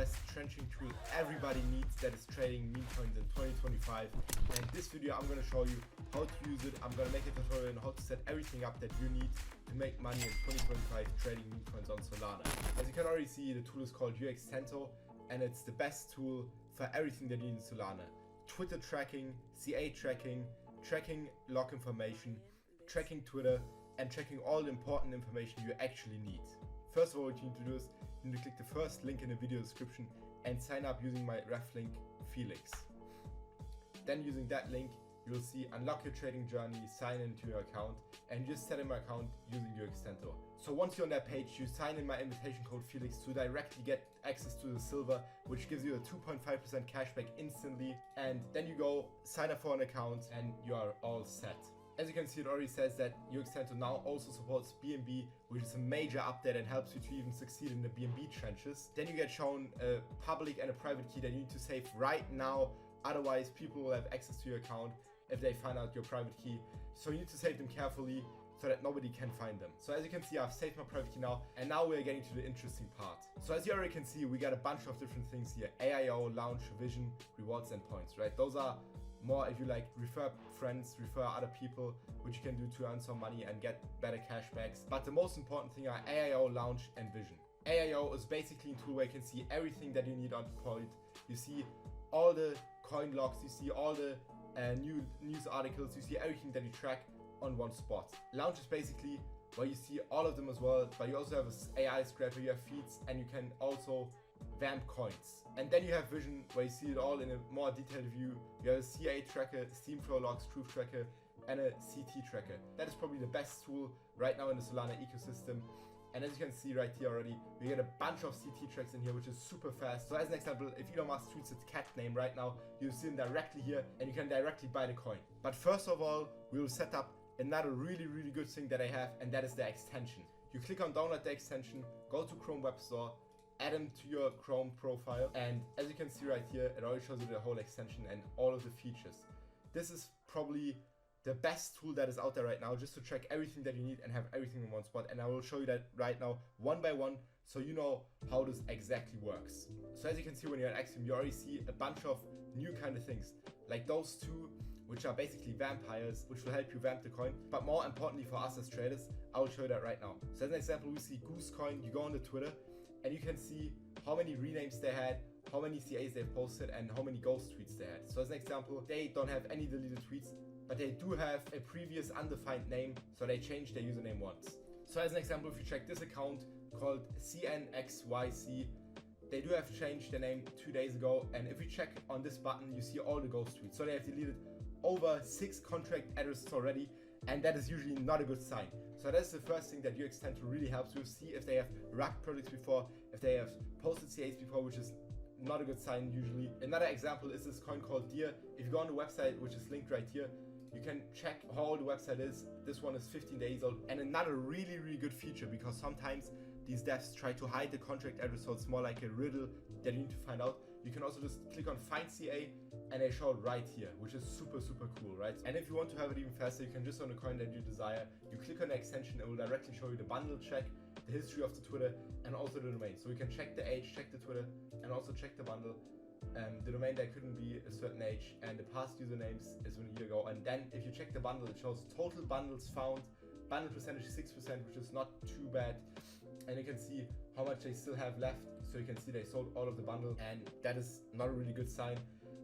best trenching tool everybody needs that is trading meme coins in 2025. And in this video, I'm going to show you how to use it. I'm going to make a tutorial on how to set everything up that you need to make money in 2025 trading meme coins on Solana. As you can already see, the tool is called Uxento, and it's the best tool for everything that you need in Solana. Twitter tracking, CA tracking, tracking log information, tracking Twitter, and tracking all the important information you actually need. First of all, what you need to do is you need to click the first link in the video description and sign up using my ref link Felix. Then using that link, you will see unlock your trading journey, sign into your account, and just set in my account using Uxento. So once you're on that page, you sign in my invitation code Felix to directly get access to the silver, which gives you a 2.5% cashback instantly. And then you go sign up for an account and you are all set. As you can see, it already says that Uxento now also supports BNB, which is a major update and helps you to even succeed in the BNB trenches. Then you get shown a public and a private key that you need to save right now. Otherwise, people will have access to your account if they find out your private key. So you need to save them carefully so that nobody can find them. So as you can see, I've saved my private key now, and now we're getting to the interesting part. So as you already can see, we got a bunch of different things here: AIO, launch, vision, rewards, and points, right? Those are more, if you like, refer friends, refer other people, which you can do to earn some money and get better cashbacks. But the most important thing are AIO, launch, and vision. AIO is basically a tool where you can see everything that you need on point. You see all the coin logs, you see all the new news articles, you see everything that you track on one spot. Launch is basically where you see all of them as well, but you also have an AI scraper, you have feeds, and you can also vamp coins. And then you have vision, where you see it all in a more detailed view. You have a CA tracker, Steam Flow logs, truth tracker, and a CT tracker. That is probably the best tool right now in the Solana ecosystem. And as you can see right here already, we get a bunch of CT tracks in here, which is super fast. So as an example, if Elon Musk tweets its cat name right now, you'll see him directly here and you can directly buy the coin. But first of all, we will set up another really good thing that I have, and that is the extension. You click on download the extension, go to Chrome Web Store, add them to your Chrome profile, and as you can see right here, it already shows you the whole extension and all of the features. This is probably the best tool that is out there right now, just to track everything that you need and have everything in one spot. And I will show you that right now, one by one, so you know how this exactly works. So as you can see, when you're at Axiom, you already see a bunch of new kind of things, like those two, which are basically vampires, which will help you vamp the coin. But more importantly for us as traders, I will show you that right now. So as an example, we see Goose Coin. You go on the Twitter and you can see how many renames they had, how many CAs they've posted, and how many ghost tweets they had. So as an example, they don't have any deleted tweets, but they do have a previous undefined name, so they changed their username once. So as an example, if you check this account called CNXYC, they do have changed their name 2 days ago, and if you check on this button, you see all the ghost tweets. So they have deleted over 6 contract addresses already, and that is usually not a good sign. So that's the first thing that Uxento really helps you see if they have rugged products before, if they have posted CAs before, which is not a good sign usually. Another example is this coin called Deer. If you go on the website, which is linked right here, you can check how old the website is. This one is 15 days old. And another really good feature, because sometimes these devs try to hide the contract address, so it's more like a riddle that you need to find out. You can also just click on find CA and they show it right here, which is super cool, right? And if you want to have it even faster, you can just on the coin that you desire, you click on the extension, it will directly show you the bundle check, the history of the Twitter, and also the domain. So you can check the age, check the Twitter, and also check the bundle. The domain there couldn't be a certain age, and the past usernames is 1 year ago. And then if you check the bundle, it shows total bundles found, bundle percentage 6%, which is not too bad. And you can see how much they still have left. So you can see they sold all of the bundle, and that is not a really good sign.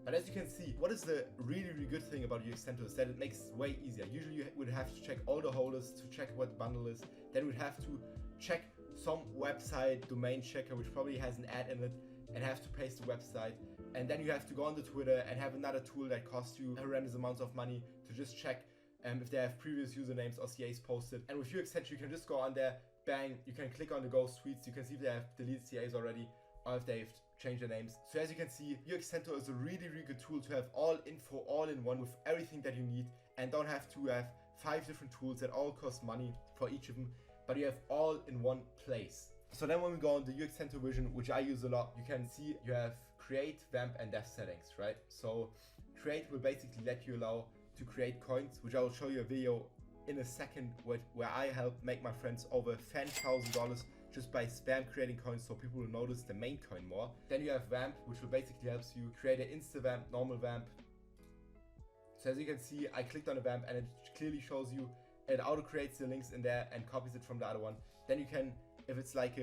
But as you can see, what is the really good thing about Uxento is that it makes it way easier. Usually you would have to check all the holders to check what the bundle is. Then you would have to check some website domain checker, which probably has an ad in it, and have to paste the website. And then you have to go on the Twitter and have another tool that costs you horrendous amounts of money to just check if they have previous usernames or CAs posted. And with Uxento, you can just go on there, bang, you can click on the ghost tweets, you can see if they have deleted CAs already, or if they've changed their names. So as you can see, Uxento is a really good tool to have all info all in one with everything that you need, and don't have to have 5 different tools that all cost money for each of them, but you have all in one place. So then when we go on the Uxento vision, which I use a lot, you can see you have create, vamp, and dev settings, right? So create will basically let you allow to create coins, which I will show you a video in a second where I help make my friends over $10,000 just by spam creating coins so people will notice the main coin more. Then you have Vamp, which will basically helps you create an insta vamp, normal vamp. So as you can see, I clicked on a vamp and it clearly shows you, it auto creates the links in there and copies it from the other one. Then you can, if it's like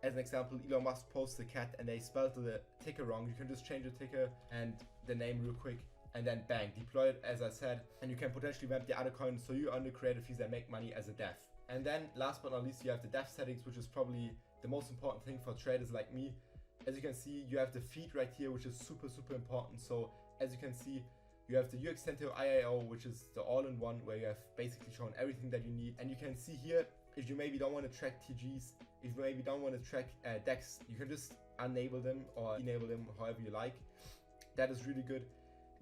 as an example, Elon Musk posts a cat and they spelled the ticker wrong, you can just change the ticker and the name real quick and then bang, deploy it as I said, and you can potentially vamp the other coins so you earn the creator fees and make money as a dev. And then last but not least, you have the dev settings, which is probably the most important thing for traders like me. As you can see, you have the feed right here, which is super important. So as you can see, you have the Uxento IIO, which is the all-in-one where you have basically shown everything that you need. And you can see here, if you maybe don't want to track TGs, if you maybe don't want to track DEX, you can just enable them or enable them however you like. That is really good.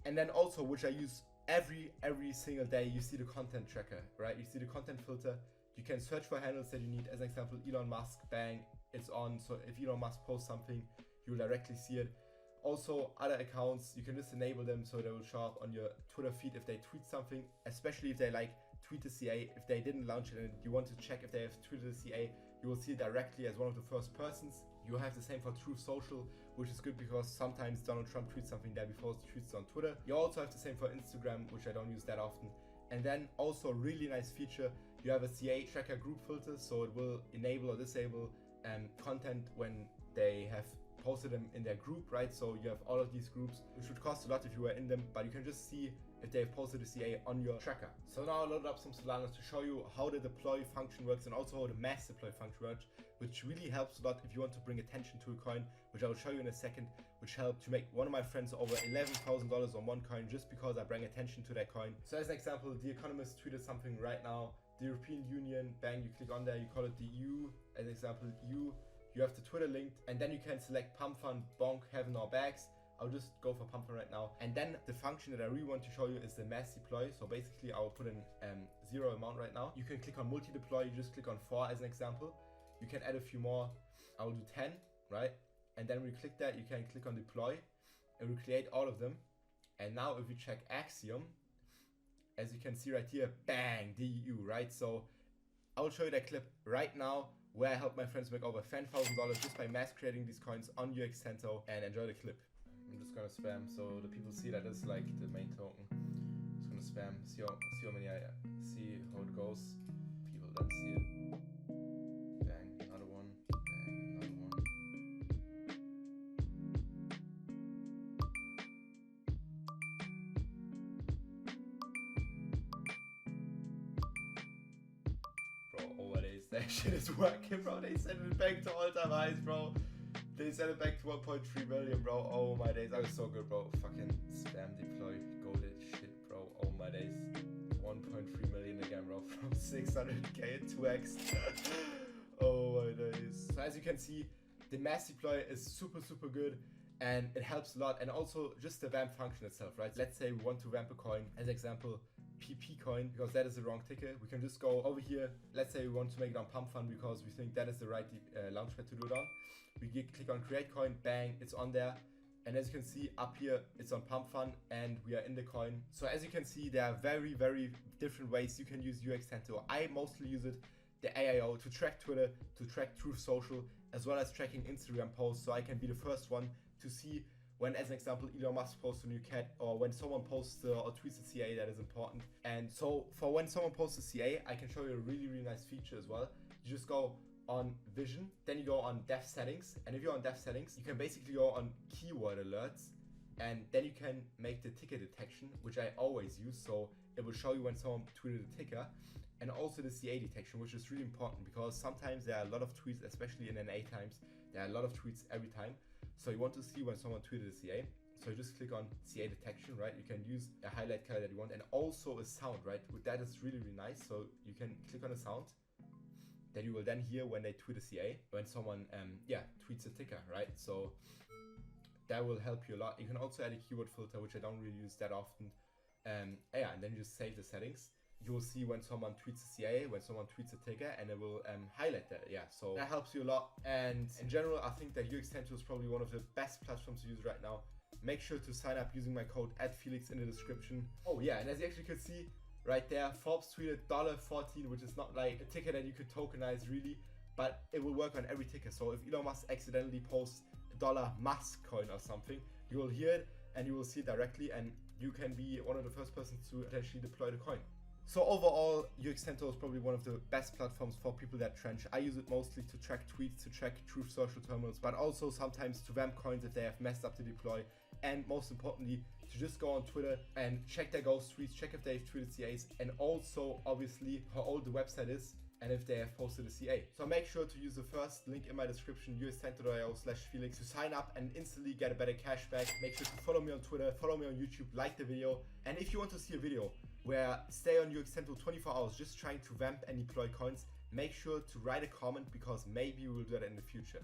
And then also, which I use every single day, you see the content tracker, right? You see the content filter. You can search for handles that you need. As an example, Elon Musk, bang, it's on. So if Elon Musk posts something, you will directly see it. Also, other accounts, you can just enable them so they will show up on your Twitter feed if they tweet something, especially if they like tweet the CA. If they didn't launch it and you want to check if they have tweeted the CA, you will see it directly as one of the first persons. You have the same for Truth Social, which is good because sometimes Donald Trump tweets something there before he tweets on Twitter. You also have the same for Instagram, which I don't use that often. And then also a really nice feature, you have a CA tracker group filter, so it will enable or disable content when they have posted them in their group, right? So you have all of these groups, which would cost a lot if you were in them, but you can just see if they've posted a CA on your tracker. So now I loaded up some Solana to show you how the deploy function works and also how the mass deploy function works, which really helps a lot if you want to bring attention to a coin, which I will show you in a second, which helped to make one of my friends over $11,000 on one coin just because I bring attention to that coin. So as an example, The Economist tweeted something right now, the European Union, bang, you click on there, you call it the EU, as an example, EU, you have the Twitter linked, and then you can select Pump Fund, Bonk, Heaven or Bags. I'll just go for Pump Fund right now. And then the function that I really want to show you is the mass deploy. So basically I'll put in 0 amount right now. You can click on multi-deploy, you just click on 4 as an example. You can add a few more, I'll do 10, right? And then when you click that, you can click on deploy. It will create all of them. And now if you check Axiom, as you can see right here, bang, the EU, right? So I'll show you that clip right now where I helped my friends make over $10,000 just by mass creating these coins on Uxento, and enjoy the clip. I'm just gonna spam so the people see that it's like the main token. Just gonna spam, see how many I see, how it goes. People then see it. Bang, another one, bang, another one. Bro, overlays, that shit is working, bro. They sent it back to all-time highs, bro. They sent it back to 1.3 million, bro. Oh my days, that was so good, bro. Fucking spam deploy, golded shit, bro. Oh my days. 1.3 million again, bro. From 600k at 2x. Oh my days. So as you can see, the mass deploy is super good and it helps a lot. And also just the vamp function itself, right? Let's say we want to vamp a coin, as example, PP coin, because that is the wrong ticker. We can just go over here. Let's say we want to make it on Pump Fund because we think that is the right launchpad to do it on. We click on create coin, bang, it's on there. And as you can see up here, it's on Pump Fund and we are in the coin. So as you can see, there are very different ways you can use Uxento. I mostly use it, the AIO, to track Twitter, to track Truth Social, as well as tracking Instagram posts. So I can be the first one to see when, as an example, Elon Musk posts a new cat, or when someone posts or tweets a CA that is important. And so for when someone posts a CA, I can show you a really nice feature as well. You just go on vision, then you go on dev settings, and if you're on dev settings, you can basically go on keyword alerts, and then you can make the ticker detection, which I always use, so it will show you when someone tweeted a ticker, and also the CA detection, which is really important because sometimes there are a lot of tweets, especially in NA times, there are a lot of tweets every time, so you want to see when someone tweeted a CA. So you just click on CA detection, right? You can use a highlight color that you want, and also a sound, right? That is really nice. So you can click on a sound that you will then hear when they tweet a CA, when someone tweets a ticker, right? So that will help you a lot. You can also add a keyword filter, which I don't really use that often. And then you just save the settings. You will see when someone tweets a CA, when someone tweets a ticker, and it will highlight that. Yeah, so that helps you a lot. And in general, I think that Uxento is probably one of the best platforms to use right now. Make sure to sign up using my code @Felix in the description. Oh yeah, and as you actually could see right there, Forbes tweeted $14, which is not like a ticker that you could tokenize really, but it will work on every ticker. So if Elon Musk accidentally posts $Musk coin or something, you will hear it and you will see it directly, and you can be one of the first persons to potentially deploy the coin. So overall, Uxento is probably one of the best platforms for people that trench. I use it mostly to track tweets, to track Truth Social terminals, but also sometimes to vamp coins if they have messed up the deploy. And most importantly, to just go on Twitter and check their ghost tweets, check if they've tweeted CAs, and also obviously how old the website is and if they have posted a CA. So make sure to use the first link in my description, uxento.io/Felix, to sign up and instantly get a better cashback. Make sure to follow me on Twitter, follow me on YouTube, like the video. And if you want to see a video where stay on Uxento 24 hours just trying to vamp and deploy coins, make sure to write a comment, because maybe we will do that in the future.